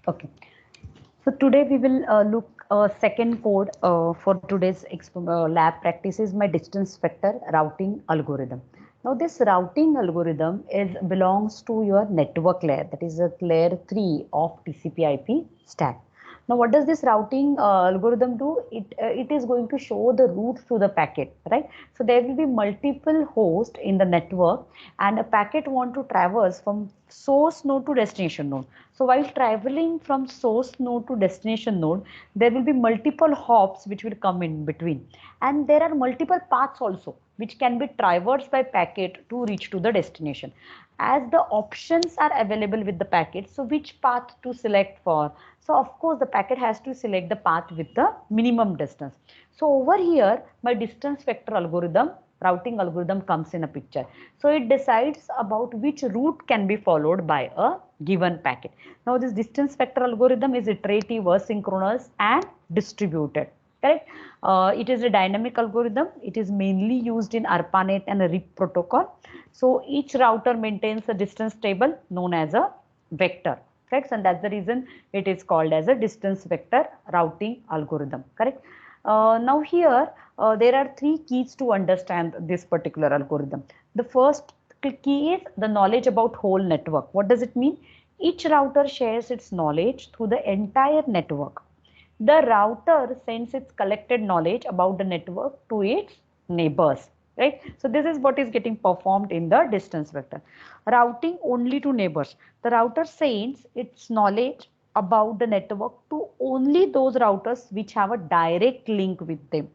Okay. So today we will look second code for today's lab practice is my distance vector routing algorithm. Now this routing algorithm is belongs to your network layer, that is a layer 3 of TCP/IP stack. Now what does this routing algorithm do? It is going to show the route to the packet, right? So there will be multiple hosts in the network, and a packet want to traverse from source node to destination node. So while traveling from source node to destination node, there will be multiple hops which will come in between, and there are multiple paths also which can be traversed by packet to reach to the destination. As the options are available with the packet, so which path to select for? So of course the packet has to select the path with the minimum distance. So over here my distance vector algorithm, routing algorithm comes in a picture. So it decides about which route can be followed by a given packet. Now this distance vector algorithm is iterative, asynchronous and distributed. Correct? It is a dynamic algorithm. It is mainly used in ARPANET and RIP protocol. So each router maintains a distance table known as a vector. Correct? And that's the reason it is called as a distance vector routing algorithm. Correct? Now here there are three keys to understand this particular algorithm. The first key is the knowledge about whole network. What does it mean? Each router shares its knowledge through the entire network. The router sends its collected knowledge about the network to its neighbors, right? So this is what is getting performed in the distance vector. Routing only to neighbors. The router sends its knowledge about the network to only those routers which have a direct link with them.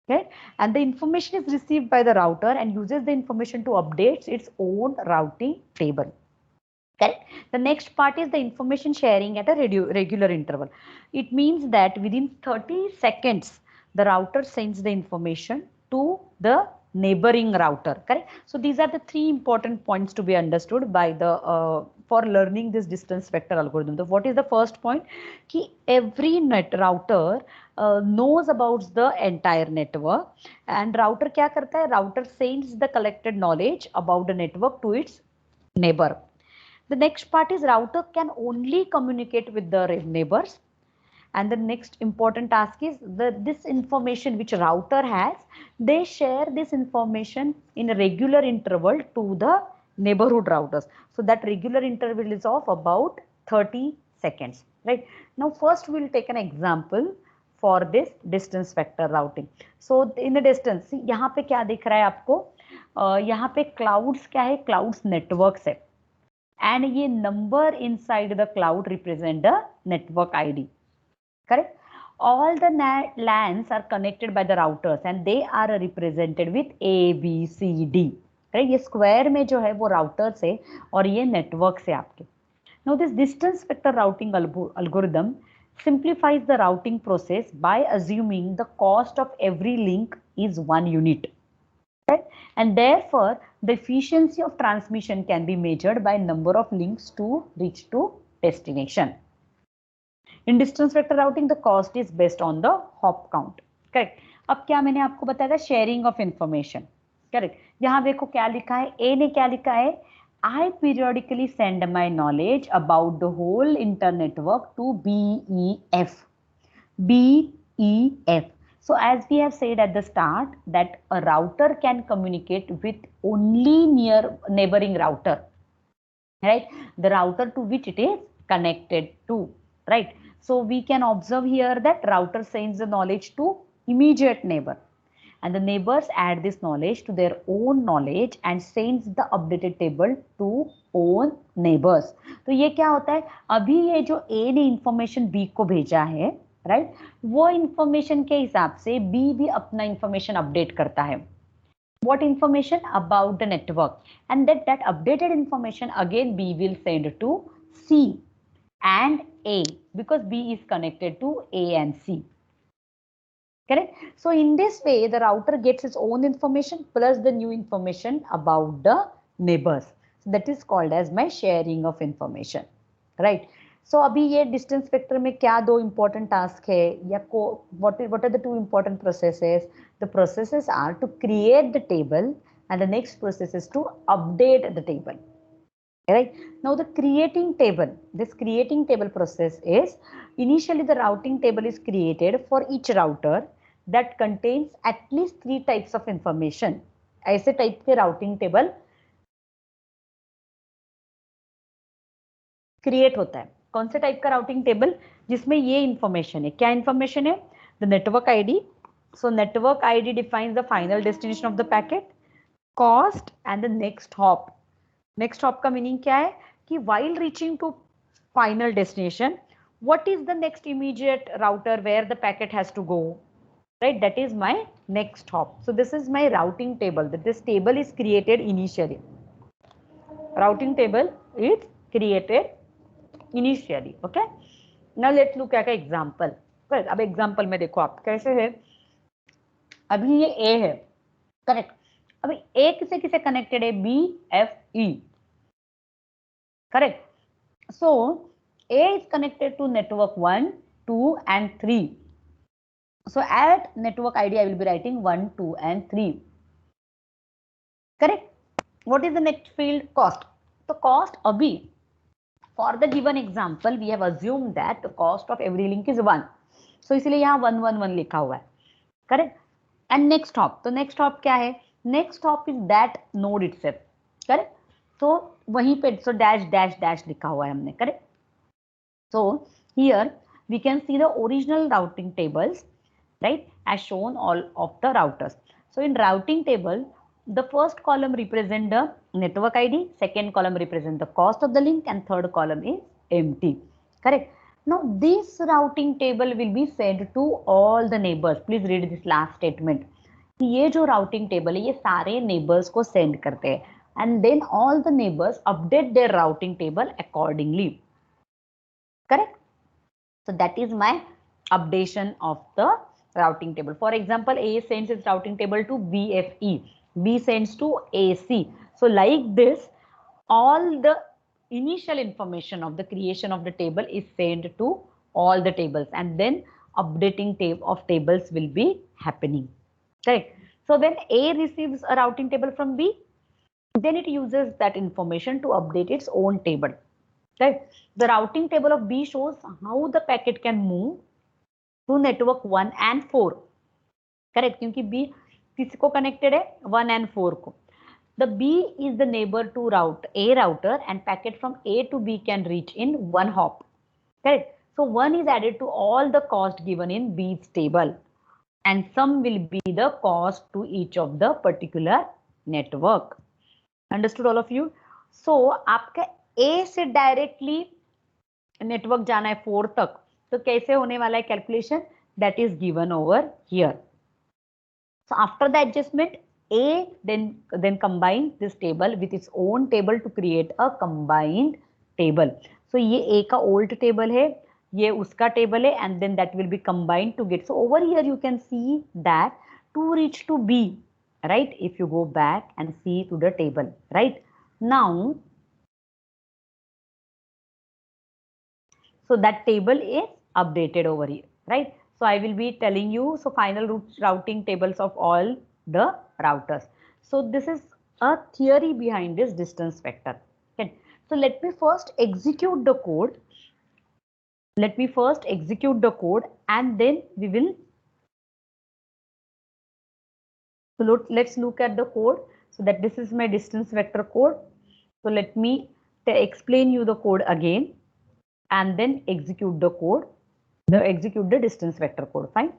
Okay? And the information is received by the router and uses the information to update its own routing table. Correct. The next part is the information sharing at a regular interval. It means that within 30 seconds, the router sends the information to the neighboring router. Correct. So these are the three important points to be understood by the for learning this distance vector algorithm. So what is the first point? Ki every net router knows about the entire network, and router क्या करता है? Router sends the collected knowledge about the network to its neighbor. The next part is router can only communicate with the neighbors. And the next important task is this information which router has, they share this information in a regular interval to the neighborhood routers. So that regular interval is of about 30 seconds, right? Now first we'll take an example for this distance vector routing. So in the distance, see, यहाँ पे क्या दिख रहा है आपको? यहाँ पे clouds क्या है? Clouds networks है. And ये number inside the cloud represent the network ID. Correct? All the LANs are connected by the routers and they are represented with A, B, C, D. Correct? ये square में जो है वो routers है और ये networks है आपके. Now this distance vector routing algorithm simplifies the routing process by assuming the cost of every link is 1 unit. Right? And therefore, the efficiency of transmission can be measured by number of links to reach to destination. In distance vector routing, the cost is based on the hop count. Correct. अब क्या मैंने आपको बताया था? Sharing of information. Correct. यहाँ देखो क्या लिखा है? ए ने क्या लिखा है? I periodically send my knowledge about the whole internetwork to BEF. BEF. So as we have said at the start that a router can communicate with only neighboring router, right? The router to which it is connected to, right? So we can observe here that router sends the knowledge to immediate neighbor, and the neighbors add this knowledge to their own knowledge and sends the updated table to own neighbors. तो ये क्या होता है? अभी ये जो A ने information B को भेजा है, राइट, वो इंफॉर्मेशन के हिसाब से बी भी अपना इंफॉर्मेशन अपडेट करता है. What information? About the network, and that updated information again B will send to C and A because B is connected to A and C. Correct? So in this way the router gets its own information plus the new information about the neighbors. So that is called as my sharing of information, right? So अभी ये distance vector में क्या दो important task है या what are the two important processes? The processes are to create the table and the next process is to update the table. right? Now the creating table, this creating table process is, initially the routing table is created for each router that contains at least 3 types of information. ऐसे type के routing table create होता है. कौन से type का routing table? जिसमें ये information है. क्या इंफॉर्मेशन है? The network ID. So network ID defines the final destination of the packet, cost and the next hop. Next hop का मीनिंग क्या है कि while reaching to final destination, what is the next immediate router where the packet has to go, right? That is my next hop. So this is my routing table. That this table is created initially. Routing table is created initially. Okay. Now let's look at an example. Correct. अब example में देखो आप कैसे है. अभी ये A है, correct. अभी A किसे किसे कनेक्टेड है? B, F, E. Correct. So A is connected to network 1, 2 and 3. So at network ID I will be writing 1, 2 and 3. Correct. What is the next field? Cost. So cost abhi, for the given example we have assumed that the cost of every link is 1. So इसलिए यहाँ 1, 1, 1 लिखा हुआ है. Correct. And next hop. तो next hop क्या है? Next hop is that node itself. Correct. तो वहीं पे so dash dash dash लिखा हुआ है हमने. Correct. So here we can see the original routing tables, right, as shown all of the routers. So in routing table, the first column represent the network ID, second column represent the cost of the link, and third column is empty. Correct. Now this routing table will be sent to all the neighbors. Please read this last statement. ये जो routing table है ये सारे neighbors को send करते हैं, and then all the neighbors update their routing table accordingly. Correct. So that is my updation of the routing table. For example, A sends its routing table to BFE, B sends to AC. So like this, all the initial information of the creation of the table is sent to all the tables, and then updating of tables will be happening. Correct. So when A receives a routing table from B, then it uses that information to update its own table. Right. The routing table of B shows how the packet can move to network 1 and 4. Correct. क्योंकि B किसको connected है? 1 and 4 को. The B is the neighbor to route A router, and packet from A to B can reach in one hop. Correct. So 1 is added to all the cost given in B's table, and sum will be the cost to each of the particular network. Understood all of you? So आपका A से directly network जाना है 4 तक, तो कैसे होने वाला है calculation? That is given over here. So after the adjustment A then combine this table with its own table to create a combined table. So ये A का old table है, ये उसका table है, and then that will be combined to get. So over here you can see that to reach to B, right? If you go back and see to the table, right? Now, so that table is updated over here, right? So I will be telling you, so final routing tables of all the routers. So this is a theory behind this distance vector. Okay. So let me first execute the code. Let me first execute the code, and then we will. So let's look at the code. So that this is my distance vector code. So let me explain you the code again, and then execute the code. Execute the distance vector code. Fine.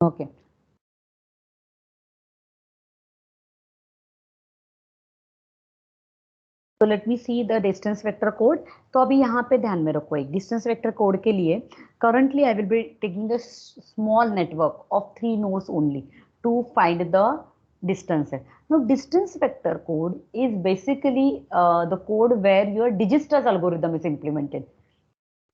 Okay. तो let me see the distance vector code. तो अभी यहाँ पे ध्यान में रखो, एक distance vector code के लिए currently I will be taking the small network of 3 nodes only to find the distance है. Now distance vector code is basically the code where your Digistra's algorithm is implemented.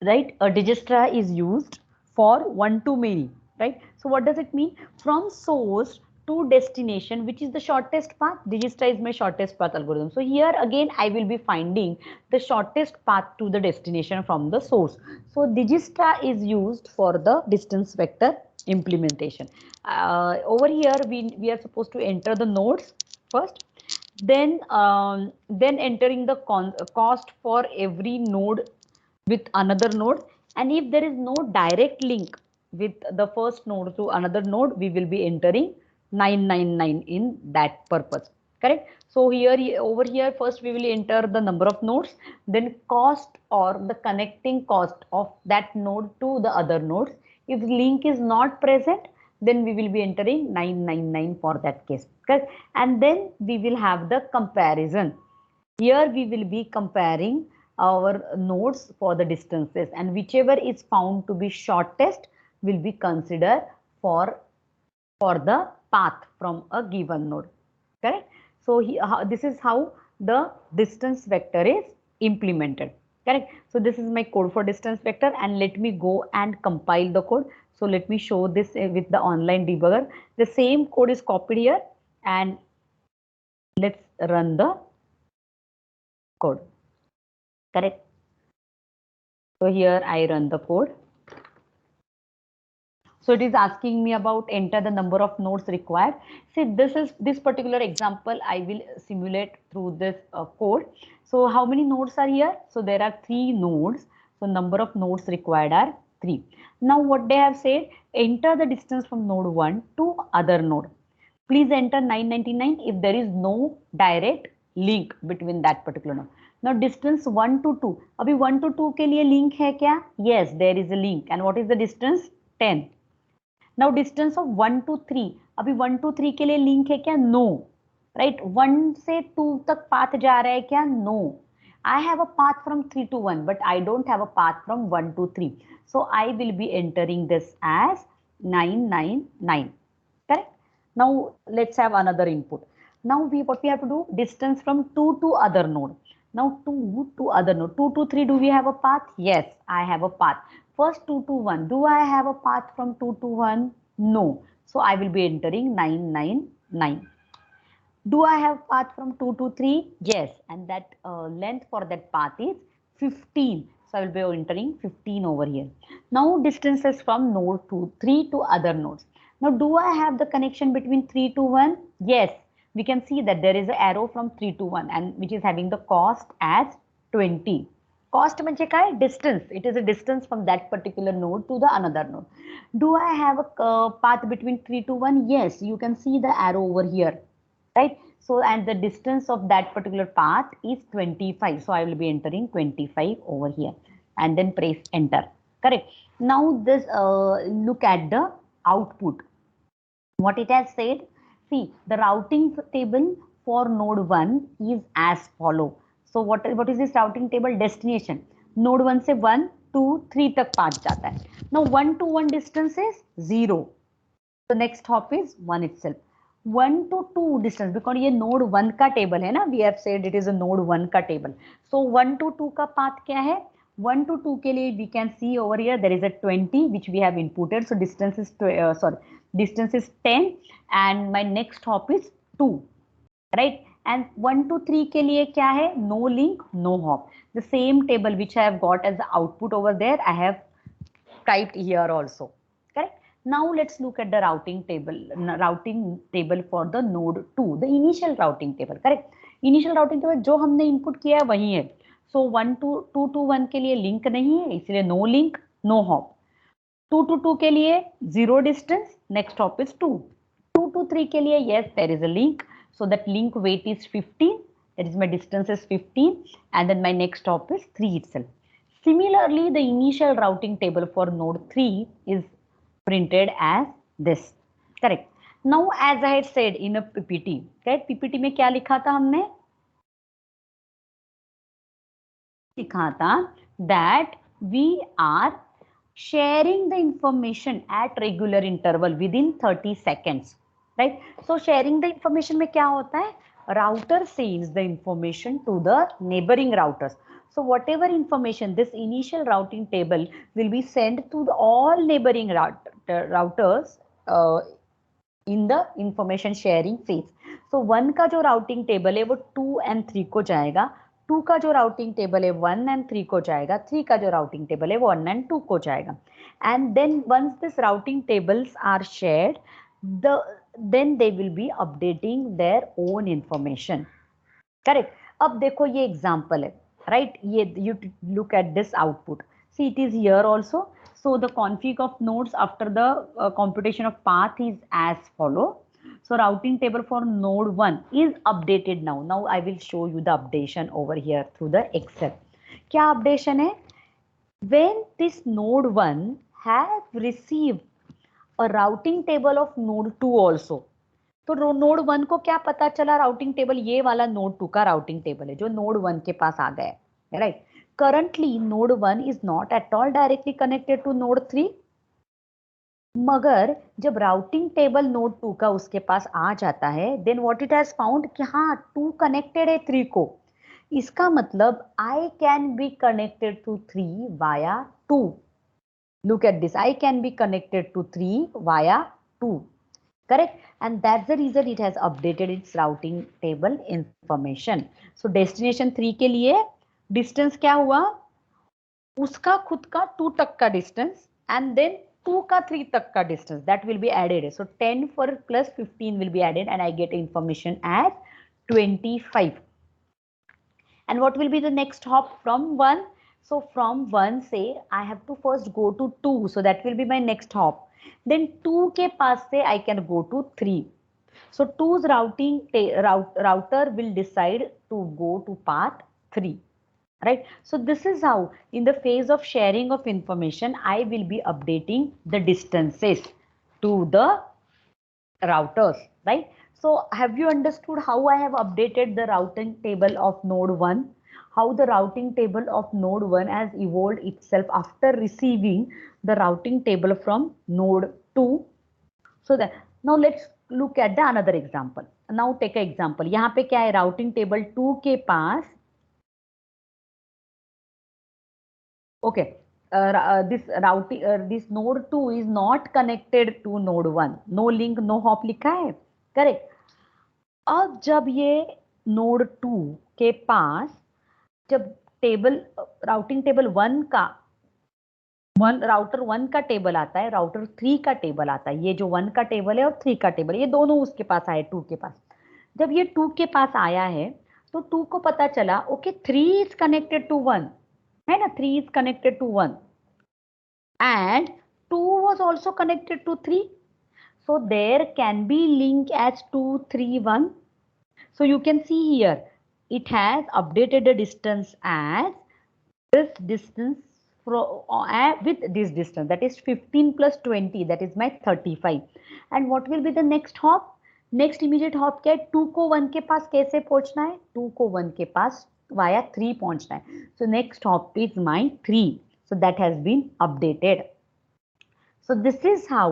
Right, a Digistra is used for one to many, right? So what does it mean? From source to destination, which is the shortest path? Digistra is my shortest path algorithm. So here again I will be finding the shortest path to the destination from the source. So Digistra is used for the distance vector implementation. Over here we are supposed to enter the nodes first, then entering the cost for every node with another node, and if there is no direct link with the first node to another node, we will be entering 999 in that purpose. Correct. So here over here first we will enter the number of nodes, then cost or the connecting cost of that node to the other nodes. If link is not present, then we will be entering 999 for that case. Correct. And then we will have the comparison. Here we will be comparing our nodes for the distances, and whichever is found to be shortest will be considered for the path from a given node. Correct. So this is how the distance vector is implemented. Correct. So this is my code for distance vector, and let me go and compile the code. So let me show this with the online debugger. The same code is copied here, and let's run the code. Correct. So here I run the code. So it is asking me about enter the number of nodes required. See, this particular example I will simulate through this code. So how many nodes are here? So there are 3 nodes. So number of nodes required are 3. Now what they have said, enter the distance from node 1 to other node. Please enter 999 if there is no direct link between that particular node. Now distance 1 to 2. अभी 1 to 2 के लिए link है क्या? Yes, there is a link. And what is the distance? 10. Now distance of 1 to 3. अभी 1 to 3 के लिए link है क्या? No. Right? 1 से 2 तक path जा रहा है क्या? No. I have a path from 3 to 1, but I don't have a path from 1 to 3. So I will be entering this as 999. Correct? Now let's have another input. Now what we have to do? Distance from 2 to other node. Now 2 to other node. 2 to 3, do we have a path? Yes, I have a path. First 2 to 1. Do I have a path from 2 to 1? No. So I will be entering 999. Do I have path from 2 to 3? Yes. And that length for that path is 15. So I will be entering 15 over here. Now distances from node 3 to other nodes. Now do I have the connection between 3 to 1? Yes. We can see that there is an arrow from 3 to 1 and which is having the cost as 20. Cost म्हणजे काय? Distance. It is a distance from that particular node to the another node. Do I have a path between 3 to 1? Yes. You can see the arrow over here. Right? So, and the distance of that particular path is 25. So, I will be entering 25 over here and then press enter. Correct. Now, this look at the output. What it has said. See, the routing table for node 1 is as follow. So, what is this routing table? Destination. Node 1 से 1, 2, 3 तक path जाता है. Now, 1 to 1 distance is 0. The next hop is 1 itself. 1 to 2 distance, because ये node 1 का table है ना, we have said it is a node 1 का table. So 1 to 2 का path क्या है? 1 to 2 के लिए we can see over here there is a 20 which we have inputted. So distance is distance is 10 and my next hop is 2, right? And 1 to 3 के लिए क्या है? No link, no hop. The same table which I have got as the output over there, I have typed here also. Correct? Now let's look at the routing table for the node 2, the initial routing table. Correct? Initial routing table जो हमने input किया है वही है. So 1 to 2 to 1 के लिए link नहीं है, इसलिए no link, no hop. 2 to 2 के लिए 0 distance, next hop is 2. 2 to 3 के लिए yes, there is a link. So that link weight is 15. That is my distance is 15, and then my next hop is 3 itself. Similarly, the initial routing table for node 3 is printed as this. Correct. Now, as I had said in a PPT, correct? PPT में क्या लिखा था हमने? लिखा था that we are sharing the information at regular interval within 30 seconds. Right. So sharing the information में क्या होता है, router sends the information to the neighbouring routers. So whatever information, this initial routing table will be sent to the all neighboring routers in the information sharing phase. So 1 का जो routing table है वो 2 and 3 को जाएगा, 2 का जो routing table है 1 and 3 को जाएगा, 3 का जो routing table है वो 1 and 2 को जाएगा. And then once this routing tables are shared, then they will be updating their own information. Correct. अब देखो ये एग्जाम्पल है, राइट. ये you look at this output. See it is here also. So the config of nodes after the computation of path is as follow. So routing table for node 1 is updated now. Now I will show you the updation over here through the Excel. क्या updation है? When this node 1 have received a routing table of node 2 also. तो node 1 को क्या पता चला, routing table ये वाला node 2 का राउटिंग टेबल है जो नोड 1 के पास आ गया है, right. Currently node 1 is not at all directly connected to node 3, मगर जब राउटिंग टेबल नोड 2 का उसके पास आ जाता है, then what it has found कि हाँ 2 कनेक्टेड है 3 को. इसका मतलब I can be connected to 3 via 2. Look at this, I can be connected to 3 via 2. Correct. And that's the reason it has updated its routing table information. So destination 3 के लिए distance क्या हुआ, उसका खुद का 2 तक का distance and then 2 का 3 तक का distance that will be added. So 10 for plus 15 will be added and I get information as 25. And what will be the next hop from 1? So from 1 say I have to first go to 2. So that will be my next hop. Then 2 के पास से I can go to 3. So 2's router will decide to go to path 3, right. So this is how in the phase of sharing of information I will be updating the distances to the routers, right. So have you understood how I have updated the routing table of node 1? How the routing table of node 1 has evolved itself after receiving the routing table from node 2. So that now let's look at the another example. Now take an example. यहाँ पे क्या है, routing table 2 के पास, okay, this node 2 is not connected to node 1. No link, no hop लिखा है, correct. अब जब ये node 2 के पास जब टेबल राउटिंग टेबल 1 का राउटर 1 का टेबल आता है, राउटर 3 का टेबल आता है, ये जो 1 का टेबल है और 3 का टेबल, ये दोनों उसके पास आए 2 के पास. जब ये 2 के पास आया है तो 2 को पता चला ओके 3 इज कनेक्टेड टू 1, है ना, 3 is connected to 1 and 2 was also connected to 3. So there can be link as 2 3 1. So you can see here it has updated the distance as this distance with this distance, that is 15 plus 20, that is my 35. And what will be the next hop? Next immediate hop क्या है, 2 को 1 के पास कैसे पहुंचना है, 2 को 1 के पास via 3 पहुंचना है. So next hop is my 3. So that has been updated. So this is how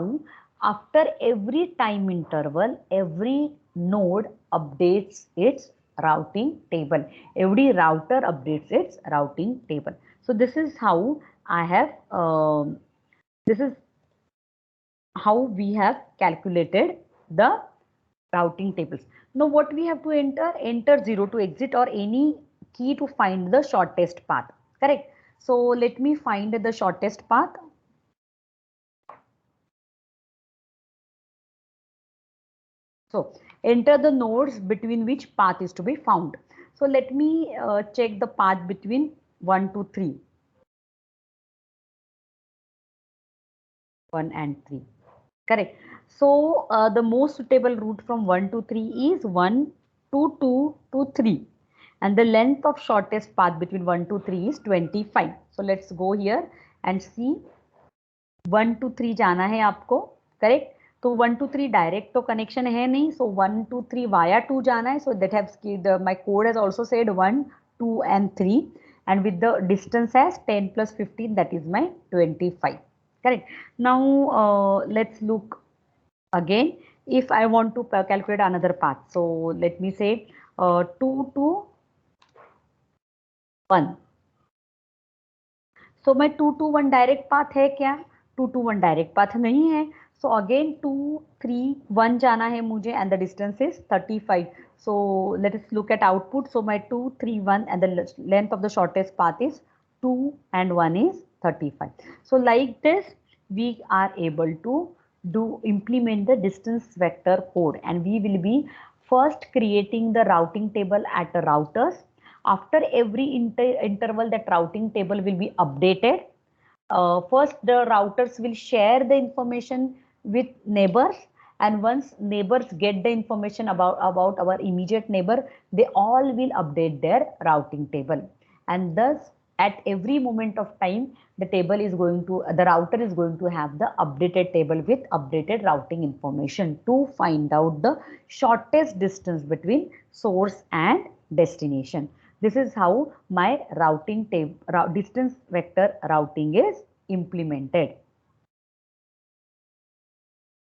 after every time interval every node updates its routing table. Every router updates its routing table. So this is how I have this is how we have calculated the routing tables. Now what we have to enter 0 to exit or any key to find the shortest path, correct. So let me find the shortest path. So enter the nodes between which path is to be found. So let me check the path between 1 to 3. 1 and 3, correct. So the most suitable route from 1 to 3 is 1 to 2 to 3. And the length of shortest path between 1 to 3 is 25. So let's go here and see. 1 to 3 जाना है आपको, correct. तो 1 to 3 direct तो connection है नहीं, so 1 to 3 via 2 जाना है. So that has my code has also said 1 2 and 3 and with the distance as 10 plus 15, that is my 25, correct. Now let's look again. if I want to calculate another path, so let me say 2 to 1. So my 2 to 1 direct path है क्या? 2 to 1 direct path नहीं है. So again 2, 3, 1 जाना है मुझे and the distance is 35. So let us look at output. So my 2, 3, 1 and the length of the shortest path is 2 and 1 is 35. So like this we are able to implement the distance vector code, and we will be first creating the routing table at the routers. After every interval, that routing table will be updated. First, the routers will share the information with neighbors, and once neighbors get the information about our immediate neighbor, they all will update their routing table. And thus, at every moment of time, the router is going to have the updated table with updated routing information to find out the shortest distance between source and destination. This is how my distance vector routing is implemented.